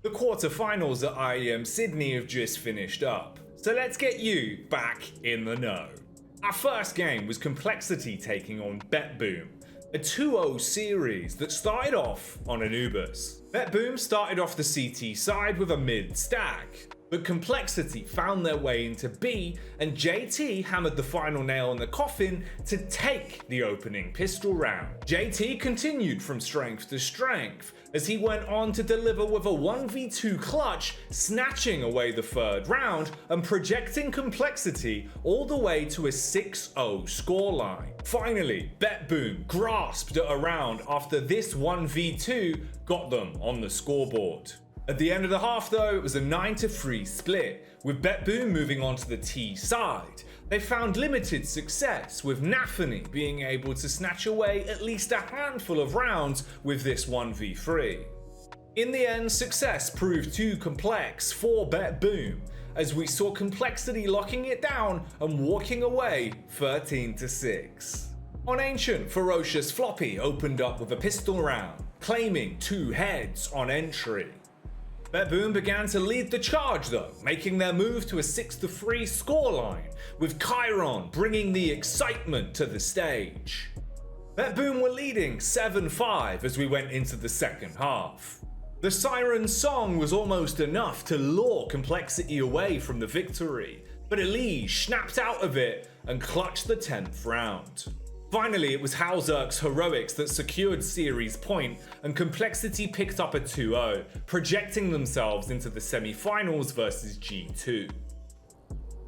The quarterfinals at IEM Sydney have just finished up, so let's get you back in the know. Our first game was Complexity taking on BETBOOM, a 2-0 series that started off on ANUBIS. BETBOOM started off the CT side with a mid stack, but Complexity found their way into B, and JT hammered the final nail in the coffin to take the opening pistol round. JT continued from strength to strength as he went on to deliver with a 1v2 clutch, snatching away the third round and projecting Complexity all the way to a 6-0 scoreline. Finally, BETBOOM grasped at a round after this 1v2 got them on the scoreboard. At the end of the half though, it was a 9-3 split, with BETBOOM moving on to the T side. They found limited success, with Nafany being able to snatch away at least a handful of rounds with this 1v3. In the end, success proved too complex for BETBOOM, as we saw Complexity locking it down and walking away 13-6. On Ancient, Ferocious Floppy opened up with a pistol round, claiming 2 heads on entry. BETBOOM began to lead the charge though, making their move to a 6-3 scoreline, with Chiron bringing the excitement to the stage. BETBOOM were leading 7-5 as we went into the second half. The Siren song was almost enough to lure Complexity away from the victory, but Elise snapped out of it and clutched the 10th round. Finally, it was Halzerk's heroics that secured series point, and Complexity picked up a 2-0, projecting themselves into the semi-finals versus G2.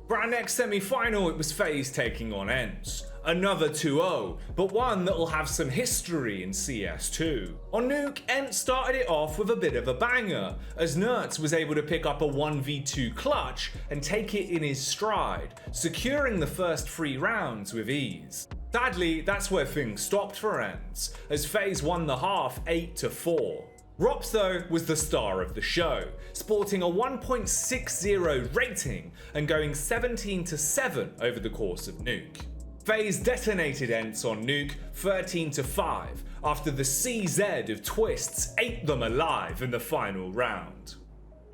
For our next semi-final, it was FAZE taking on ENCE, another 2-0, but one that will have some history in CS2. On NUKE, ENCE started it off with a bit of a banger, as NURTZ was able to pick up a 1v2 clutch and take it in his stride, securing the first 3 rounds with ease. Sadly, that's where things stopped for ENCE, as FAZE won the half 8-4. Rops though was the star of the show, sporting a 1.60 rating and going 17-7 over the course of NUKE. FAZE detonated ENCE on NUKE 13-5 after the CZ of Twists ate them alive in the final round.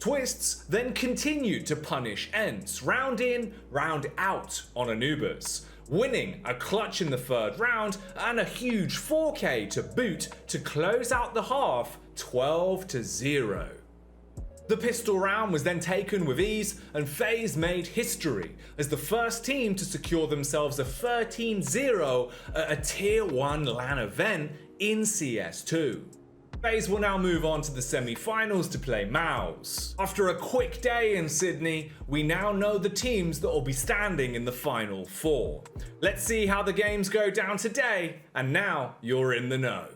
Twists then continued to punish ENCE round in, round out on ANUBIS, winning a clutch in the third round and a huge 4K to boot to close out the half 12-0. The pistol round was then taken with ease, and FAZE made history as the first team to secure themselves a 13-0 at a Tier 1 LAN event in CS2. FAZE will now move on to the semi-finals to play MOUZ. After a quick day in Sydney, we now know the teams that will be standing in the final 4. Let's see how the games go down today, and now you're in the know.